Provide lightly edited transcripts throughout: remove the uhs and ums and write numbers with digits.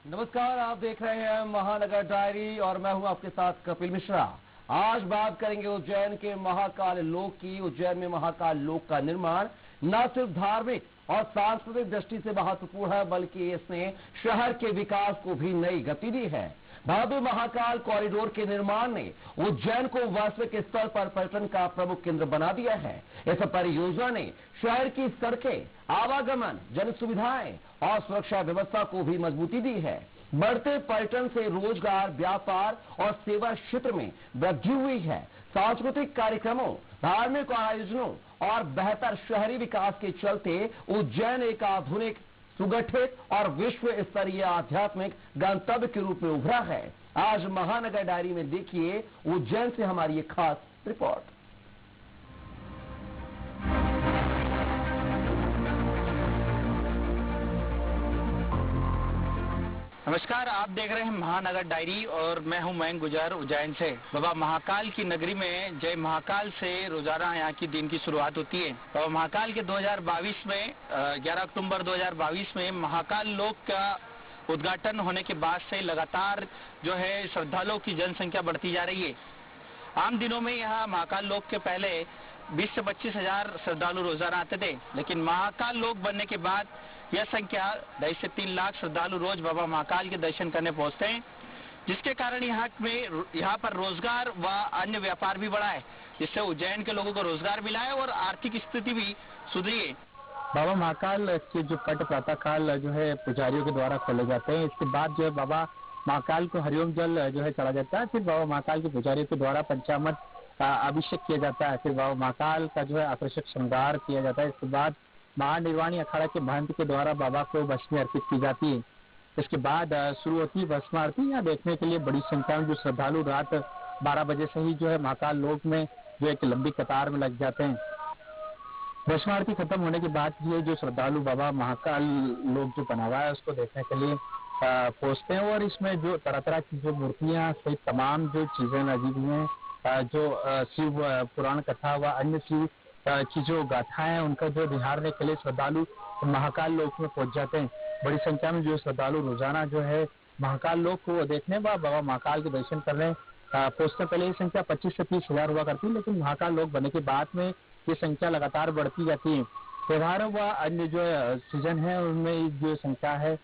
नमस्कार, आप देख रहे हैं महानगर डायरी और मैं हूं आपके साथ कपिल मिश्रा। आज बात करेंगे उज्जैन के महाकाल लोक की। उज्जैन में महाकाल लोक का निर्माण न सिर्फ धार्मिक और सांस्कृतिक दृष्टि से महत्वपूर्ण है, बल्कि इसने शहर के विकास को भी नई गति दी है। भव्य महाकाल कॉरिडोर के निर्माण ने उज्जैन को वैश्विक स्तर पर पर्यटन का प्रमुख केंद्र बना दिया है। इस परियोजना ने शहर की सड़कें, आवागमन, जन सुविधाएं और सुरक्षा व्यवस्था को भी मजबूती दी है। बढ़ते पर्यटन से रोजगार, व्यापार और सेवा क्षेत्र में वृद्धि हुई है। सांस्कृतिक कार्यक्रमों, धार्मिक आयोजनों और बेहतर शहरी विकास के चलते उज्जैन एक आधुनिक, सुगठित और विश्व स्तरीय आध्यात्मिक गंतव्य के रूप में उभरा है। आज महानगर डायरी में देखिए उज्जैन से हमारी एक खास रिपोर्ट। नमस्कार, आप देख रहे हैं महानगर डायरी और मैं हूं मयंक गुजर उज्जैन से। बाबा महाकाल की नगरी में जय महाकाल से रोजाना यहाँ की दिन की शुरुआत होती है। बाबा महाकाल के 2022 में 11 अक्टूबर 2022 में महाकाल लोक का उद्घाटन होने के बाद से लगातार जो है श्रद्धालुओं की जनसंख्या बढ़ती जा रही है। आम दिनों में यहाँ महाकाल लोक के पहले 20 से 25 हजार श्रद्धालु रोजाना आते थे, लेकिन महाकाल लोक बनने के बाद यह संख्या 2.5 से 3 लाख श्रद्धालु रोज बाबा महाकाल के दर्शन करने पहुंचते हैं, जिसके कारण यहाँ पर रोजगार व अन्य व्यापार भी बढ़ा है, जिससे उज्जैन के लोगों को रोजगार मिला है और आर्थिक स्थिति भी सुधरी है। बाबा महाकाल के जो पट प्रातः काल जो है पुजारियों के द्वारा खोले जाते हैं। इसके बाद जो है बाबा महाकाल को हरिओम जल जो है चढ़ा जाता है। फिर बाबा महाकाल के पुजारियों के द्वारा पंचामृत का अभिषेक किया जाता है। फिर बाबा महाकाल का जो है आकर्षक श्रृंगार किया जाता है। इसके बाद महानिर्वाणी अखाड़ा के महंत के द्वारा बाबा को भस्मी अर्पित की जाती है। इसके बाद शुरू होती है भस्म आरती। यहाँ देखने के लिए बड़ी संख्या में जो श्रद्धालु रात 12 बजे से ही जो है महाकाल लोक में जो एक लंबी कतार में लग जाते हैं। भस्म आरती खत्म होने के बाद ये जो श्रद्धालु बाबा महाकाल लोक जो बना हुआ है उसको देखने के लिए पहुंचते हैं। और इसमें जो तरह तरह की जो मूर्तियां सहित तमाम जो चीजें लगी हुई हैं, जो शिव पुराण कथा व अन्य शिव की जो गाथाएं हैं, उनका जो निहारने के लिए श्रद्धालु महाकाल लोक में पहुंच जाते हैं। बड़ी संख्या में जो श्रद्धालु रोजाना जो है महाकाल लोक को देखने व बाबा महाकाल के दर्शन करने पहुंचते। पहले ये संख्या 25 से 30 हजार हुआ करती है, लेकिन महाकाल लोक बनने के बाद में ये संख्या लगातार बढ़ती जाती है। त्योहारों व अन्य जो सीजन है उनमें जो संख्या है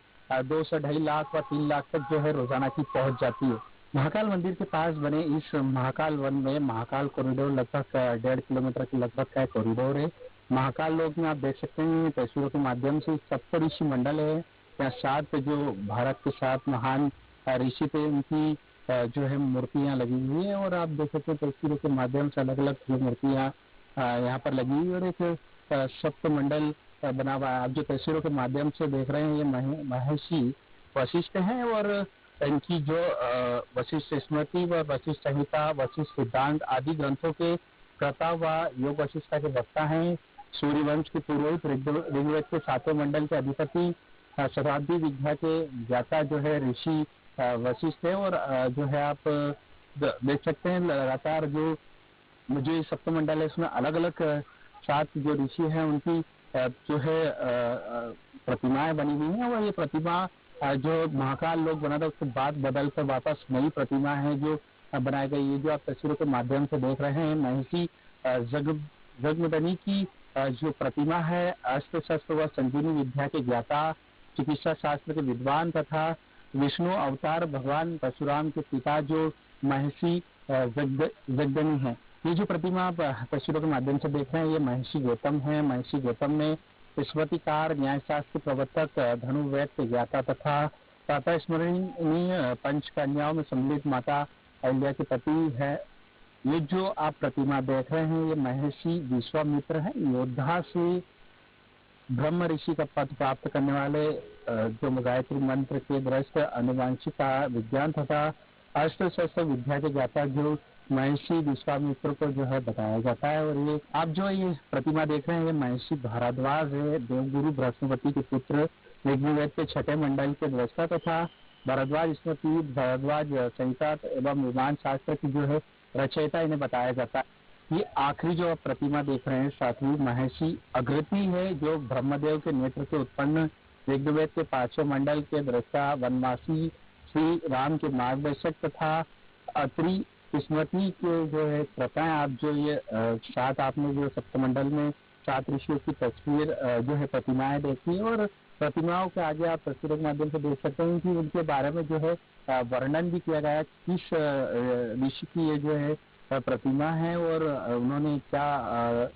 2 से 2.5 लाख व 3 लाख तक जो है रोजाना की पहुंच जाती है। महाकाल मंदिर के पास बने इस महाकाल वन में महाकाल कॉरिडोर लगभग 1.5 किलोमीटर के लगभग का कॉरिडोर है। महाकाल लोक में आप देख सकते हैं तस्वीरों के माध्यम से सप्त ऋषि मंडल है। यहाँ 7 जो भारत के 7 महान ऋषि थे उनकी जो है मूर्तियां लगी हुई है। और आप देख सकते हैं तस्वीरों के माध्यम से अलग अलग जो मूर्तियां यहाँ पर लगी हुई है और एक सप्त मंडल बना हुआ है। आप जो तस्वीरों के माध्यम से देख रहे हैं ये महर्षि वशिष्ठ हैं और इनकी जो वशिष्ठ स्मृति व वशिष्ठ संहिता, वशिष्ठ सिद्धांत आदि ग्रंथों के कर्ता व योग वशिष्ठता के वक्ता हैं। सूर्यवंश के पुरोहित, ऋग्वेद के 7वें मंडल के अधिपति, शताब्दी विद्या के ज्ञाता जो है ऋषि वशिष्ठ है। और जो है आप देख सकते हैं लगातार जो ये सप्तमंडल है इसमें अलग अलग 7 जो ऋषि हैं उनकी जो है प्रतिमाएं बनी हुई हैं। और ये प्रतिमा जो महाकाल लोक बना था उसके बाद बदल कर वापस नई प्रतिमा है जो बनाई गई है। जो आप तस्वीरों के माध्यम से देख रहे हैं महर्षि जगमदनी की जो प्रतिमा है, अस्त्र शस्त्र व संजीवनी विद्या के ज्ञाता, चिकित्सा शास्त्र के विद्वान तथा विष्णु अवतार भगवान परशुराम के पिता जो महर्षि जगदनी है। ये जो प्रतिमा आप तस्वीरों के माध्यम से देख रहे हैं ये महर्षि गौतम है। महर्षि गौतम ने स्मृतिकार, न्यायशास्त्र प्रवर्तक, धनुर्वेद के ज्ञाता तथा प्रातः स्मरणीय पंच कन्याओं में सम्मिलित माता अहिल्या के पति है। ये जो आप प्रतिमा देख रहे हैं ये महर्षि विश्वामित्र है। योद्धा से ब्रह्म ऋषि का पद प्राप्त करने वाले जो गायत्री मंत्र के दृष्ट अनुवांशिका विज्ञान तथा अस्त्र शस्त्र विद्या के ज्ञाता जो महर्षि विश्वामित्र को जो है बताया जाता है। और ये आप जो ये प्रतिमा देख रहे हैं ये महर्षि भारद्वाज है, देवगुरु बृहस्पति के पुत्र, ऋग्वेद के 6ठे मंडल के दृष्टा तथा भारद्वाज स्मृति, भारद्वाज संहिता एवं विमान शास्त्र की जो है रचयिता इन्हें बताया जाता है। ये आखिरी जो प्रतिमा देख रहे हैं साथी महर्षि अग्रति है जो ब्रह्मदेव के नेत्र से उत्पन्न ऋग्वेद के 5वें मंडल के दृष्टा वनवासी श्री राम के मार्गदर्शक तथा अत्रि स्मृति के जो है प्रथाएं, आप जो ये 7 आपने जो सप्तमंडल में 7 ऋषियों की तस्वीर जो है प्रतिमाएं देखी, और प्रतिमाओं के आगे आप तस्वीरों के माध्यम से देख सकते हैं कि उनके बारे में जो है वर्णन भी किया गया किस ऋषि की ये जो है प्रतिमा है, और उन्होंने क्या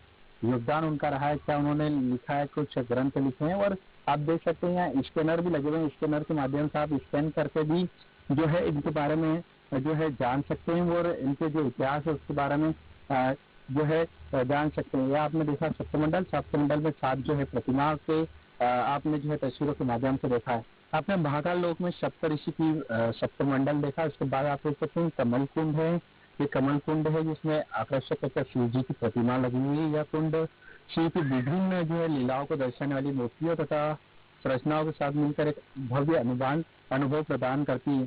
योगदान उनका रहा है, क्या उन्होंने लिखा है, कुछ ग्रंथ लिखे हैं। और आप देख सकते हैं यहाँ स्कैनर भी लगे हुए हैं, स्कैनर के माध्यम से आप स्कैन करके भी जो है इनके बारे में जो है जान सकते हैं, और इनके जो इतिहास है उसके बारे में जो है जान सकते हैं। यह आपने देखा सप्तमंडल में 7 जो है प्रतिमा के आपने जो है तस्वीरों के माध्यम से देखा है। आपने महाकाल लोक में सप्तऋषि की सप्तमंडल देखा, उसके बाद आप देख सकते हैं कमल कुंड है, ये कमल कुंड है जिसमें आकर्षक शिव जी की प्रतिमा लगी हुई है। यह कुंड शिव की विभिन्न जो है लीलाओं को दर्शाने वाली मूर्तियों तथा संरचनाओं के साथ मिलकर एक भव्य अनुभव प्रदान करती है।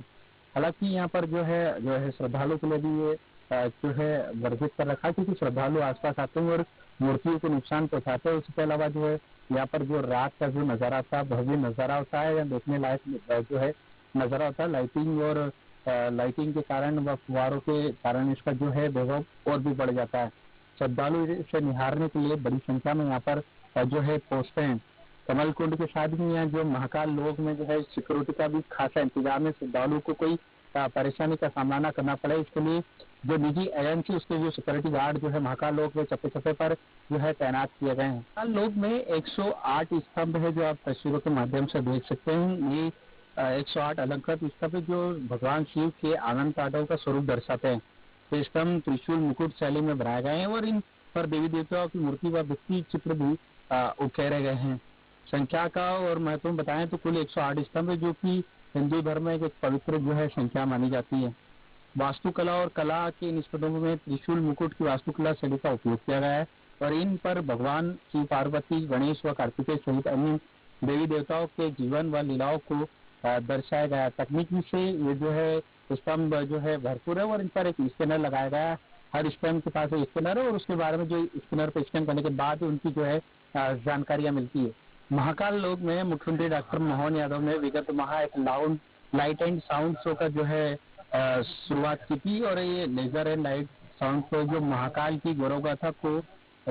हालांकि यहाँ पर जो है श्रद्धालु के लिए भी ये जो है वर्जित कर रखा है, क्योंकि श्रद्धालु आसपास आते हैं और मूर्तियों को नुकसान पहुंचाते हैं। उसके अलावा जो है यहाँ पर जो रात का जो नजारा होता है, भव्य नजारा होता है, या देखने लायक जो है नजारा होता है, लाइटिंग के कारण व फुहारों के कारण इसका जो है वैभव और भी बढ़ जाता है। श्रद्धालु इसे निहारने के लिए बड़ी संख्या में यहाँ पर जो है पहुंचते हैं। कमल कुंड के साथ ही यहाँ जो महाकाल लोक में जो है सिक्योरिटी का भी खासा इंतजाम है, श्रद्धालु को कोई परेशानी का सामना न करना पड़े, इसके लिए जो निजी एजेंसी उसके जो सिक्योरिटी गार्ड जो है महाकाल लोक में चप्पे चप्पे पर जो है तैनात किए गए हैं। महाकाल लोक में 108 स्तंभ है जो आप तस्वीरों के माध्यम से देख सकते हैं। ये 108 अलंकृत स्तंभ जो भगवान शिव के आनंद तांडव का स्वरूप दर्शाते हैं। ये स्तंभ त्रिशूल मुकुट शैली में बनाए गए हैं, और इन पर देवी देवताओं की मूर्ति व भित्ति चित्र भी उकेरे गए हैं। संख्या का और महत्व बताएं तो कुल 108 स्तंभ है, जो कि हिंदू धर्म में एक पवित्र जो है संख्या मानी जाती है। वास्तुकला और कला के इन स्तंभों में त्रिशूल मुकुट की वास्तुकला शैली का उपयोग किया गया है, और इन पर भगवान शिव, पार्वती, गणेश व कार्तिकेय सहित अन्य देवी देवताओं के जीवन व लीलाओं को दर्शाया गया है। तकनीकी से ये जो है स्तंभ जो है भरपूर है, और इन पर एक स्कैनर लगाया गया है। हर स्तंभ के पास एक स्कैनर है, और उसके बारे में जो स्कैनर पर स्कैन करने के बाद उनकी जो है जानकारियां मिलती है। महाकाल लोक में मुख्यमंत्री डॉक्टर मोहन यादव ने विगत माह एक लाइट एंड साउंड शो का जो है शुरुआत की थी, और ये laser and light sound show जो महाकाल की गौरव गाथा को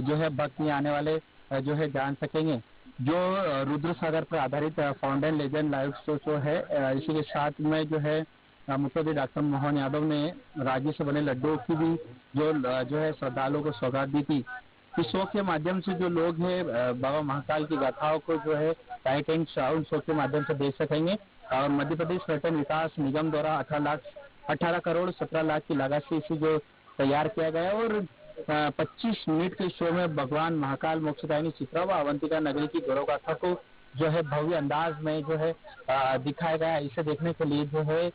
जो है भक्त में आने वाले जो है जान सकेंगे। जो रुद्र सागर पर आधारित फाउंटेन लेजेंड लाइव शो है, इसी के साथ में जो है मुख्यमंत्री डॉक्टर मोहन यादव ने राज्य से बने लड्डुओं की भी जो है श्रद्धालुओं को सौगात दी थी। इस शो के माध्यम से जो लोग हैं बाबा महाकाल की गाथाओं को जो है लाइट एंड साउंड शो के माध्यम से देख सकेंगे। और मध्य प्रदेश पर्यटन विकास निगम द्वारा 18 करोड़ 17 लाख की लागत से इसे जो तैयार किया गया, और 25 मिनट के शो में भगवान महाकाल मोक्षदायिनी चित्रा व अवंतिका नगरी की गौरव गाथा को जो है भव्य अंदाज में जो है दिखाया गया। इसे देखने के लिए जो है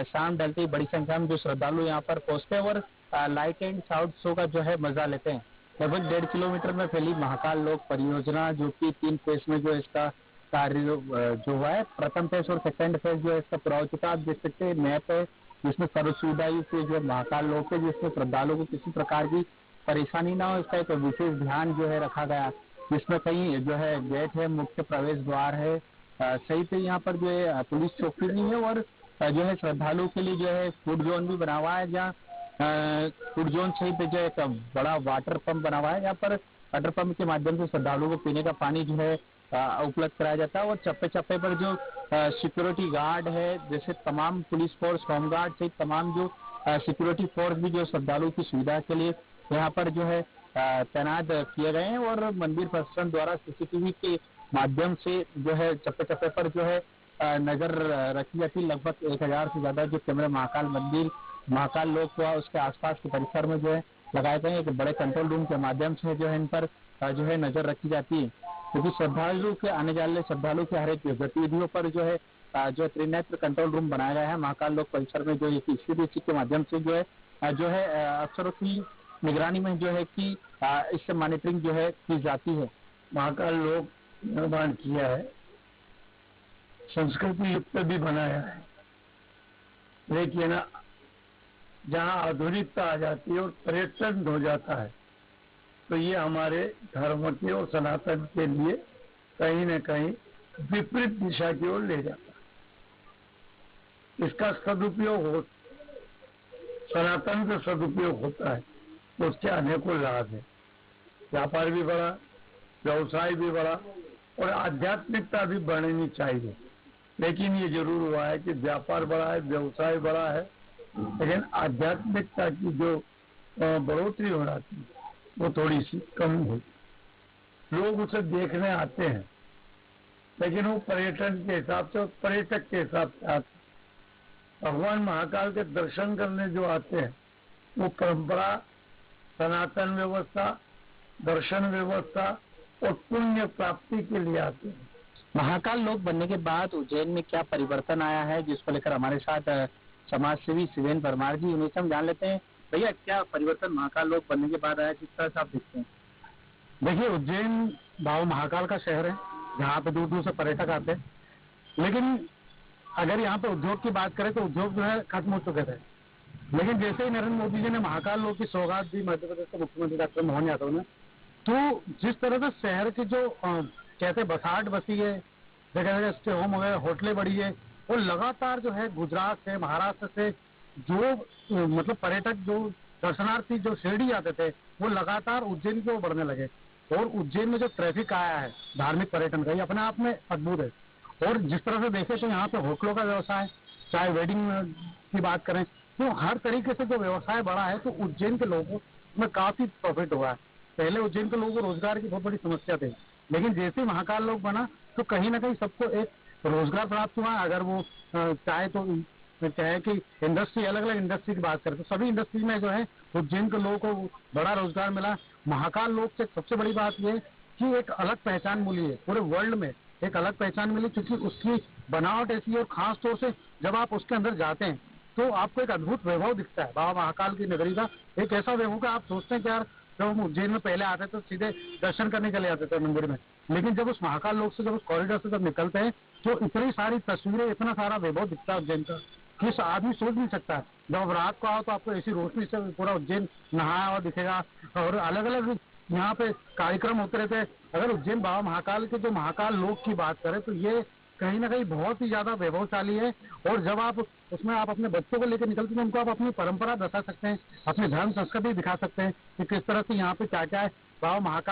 शाम ढलते ही बड़ी संख्या में जो श्रद्धालु यहाँ पर पहुंचते हैं, और लाइट एंड साउंड शो का जो है मजा लेते हैं। लगभग 1.5 किलोमीटर में फैली महाकाल लोक परियोजना, जो कि 3 फेज में जो इसका कार्य जो हुआ है, प्रथम फेज और सेकंड फेज जो है इसका पूरा हो चुका है। आप देख सकते हैं मैप है जिसमें सर्व सुविधा युक्त जो महाकाल लोक है, जिसमें श्रद्धालुओं को किसी प्रकार की परेशानी ना हो, इसका एक विशेष ध्यान जो है रखा गया, जिसमें कहीं जो है गेट है, मुख्य प्रवेश द्वार है, सही से यहाँ पर जो है पुलिस चौकी नहीं है, और जो है श्रद्धालुओं के लिए जो है फूड जोन भी बना हुआ है, जहाँ फूड जोन सहित जो एक बड़ा वाटर पंप बना हुआ है। यहाँ पर वाटर पंप के माध्यम से श्रद्धालुओं को पीने का पानी जो है उपलब्ध कराया जाता है, और चप्पे चप्पे पर जो सिक्योरिटी गार्ड है, जैसे तमाम पुलिस फोर्स, होम गार्ड सहित तमाम जो सिक्योरिटी फोर्स भी जो श्रद्धालुओं की सुविधा के लिए यहाँ पर जो है तैनात किए गए हैं। और मंदिर प्रशासन द्वारा सीसीटीवी के माध्यम से जो है चप्पे चप्पे पर जो है नजर रखी जाती है। लगभग 1000 से ज्यादा जो कैमरे महाकाल मंदिर, महाकाल लोक व उसके आसपास के परिसर में जो है लगाए गए हैं। एक बड़े कंट्रोल रूम के माध्यम से जो है इन पर जो है नजर रखी जाती है, क्योंकि श्रद्धालु के आने जाने श्रद्धालु के हर एक गतिविधियों पर जो है त्रिनेत्र कंट्रोल रूम बनाया गया है महाकाल लोक परिसर में, जो सीसीटीवी के माध्यम से जो है अफसरों की निगरानी में जो है कि इससे मॉनिटरिंग जो है की जाती है। महाकाल लोक निर्माण किया है, संस्कृति युक्त भी बनाया है, लेकिन जहाँ आधुनिकता आ जाती है और पर्यटन हो जाता है, तो ये हमारे धर्म के और सनातन के लिए कहीं न कहीं विपरीत दिशा की ओर ले जाता है। इसका सदुपयोग हो, सनातन का सदुपयोग होता है तो उसके अनेकों लाभ है। व्यापार भी बढ़ा, व्यवसाय भी बढ़ा और आध्यात्मिकता भी बढ़नी चाहिए। लेकिन ये जरूर हुआ है कि व्यापार बढ़ा है, व्यवसाय बढ़ा है, लेकिन आध्यात्मिकता की जो बढ़ोतरी हो रही थी वो थोड़ी सी कम हुई। लोग उसे देखने आते हैं, लेकिन वो पर्यटन के हिसाब से, पर्यटक के हिसाब से आते हैं। भगवान महाकाल के दर्शन करने जो आते हैं वो परंपरा, सनातन व्यवस्था, दर्शन व्यवस्था और पुण्य प्राप्ति के लिए आते हैं। महाकाल लोक बनने के बाद उज्जैन में क्या परिवर्तन आया है, जिसको लेकर हमारे साथ समाज सेवी शिवेन परमार जी, उन्हें से हम जान लेते हैं। भैया, क्या परिवर्तन महाकाल लोक बनने के बाद आया, किस तरह से आप देखते हैं? देखिए, उज्जैन बाबा महाकाल का शहर है जहाँ पे दूर दूर से पर्यटक आते हैं, लेकिन अगर यहाँ पे उद्योग की बात करें तो उद्योग जो है खत्म हो चुके थे। लेकिन जैसे ही नरेंद्र मोदी जी ने महाकाल लोक की सौगात दी मध्य प्रदेश के मुख्यमंत्री डॉक्टर मोहन यादव ने, तो जिस तरह से शहर की जो कहते बसाहट बसी है, जगह जगह स्टे होम वगैरह, होटलें बढ़ी है, और लगातार जो है गुजरात से, महाराष्ट्र से जो मतलब पर्यटक, जो दर्शनार्थी जो शिरडी आते थे, वो लगातार उज्जैन की ओर बढ़ने लगे। और उज्जैन में जो ट्रैफिक आया है धार्मिक पर्यटन का, ये अपने आप में अद्भुत है। और जिस तरह से देखें तो यहाँ पे होटलों का व्यवसाय, चाहे वेडिंग की बात करें, तो हर तरीके से जो व्यवसाय बढ़ा है, तो उज्जैन के लोगों में काफी प्रॉफिट हुआ है। पहले उज्जैन के लोगों को रोजगार की बहुत बड़ी समस्या थी, लेकिन जैसे ही महाकाल लोक बना तो कहीं ना कहीं सबको एक रोजगार प्राप्त हुआ। अगर वो चाहे तो चाहे कि इंडस्ट्री, अलग अलग इंडस्ट्री की बात करें तो सभी इंडस्ट्री में जो है उज्जैन के लोगों को बड़ा रोजगार मिला। महाकाल लोक से सबसे बड़ी बात यह है कि एक अलग पहचान मिली है, पूरे वर्ल्ड में एक अलग पहचान मिली, क्योंकि उसकी बनावट ऐसी है। और खास तौर से जब आप उसके अंदर जाते हैं तो आपको एक अद्भुत वैभव दिखता है बाबा महाकाल की नगरी का। एक ऐसा वैभव का आप सोचते हैं कि यार, जब हम उज्जैन में पहले आते तो सीधे दर्शन करने के लिए आते थे मंदिर में, लेकिन जब उस महाकाल लोक से, जब उस कॉरिडोर से जब निकलते हैं तो इतनी सारी तस्वीरें, इतना सारा वैभव दिखता है उज्जैन का कि आदमी सोच नहीं सकता। जब रात को आओ तो आपको ऐसी रोशनी से पूरा उज्जैन नहाया हुआ दिखेगा, और अलग अलग यहाँ पे कार्यक्रम होते रहते हैं। अगर उज्जैन बाबा महाकाल के जो महाकाल लोक की बात करें तो ये कहीं ना कहीं बहुत ही ज्यादा वैभवशाली है। और जब आप उसमें आप अपने बच्चों को लेकर निकलते हैं, उनको आप अपनी परंपरा दर्शा सकते हैं, अपने धर्म संस्कृति दिखा सकते हैं कि किस तरह से यहाँ पे क्या क्या है। बाबा महाकाल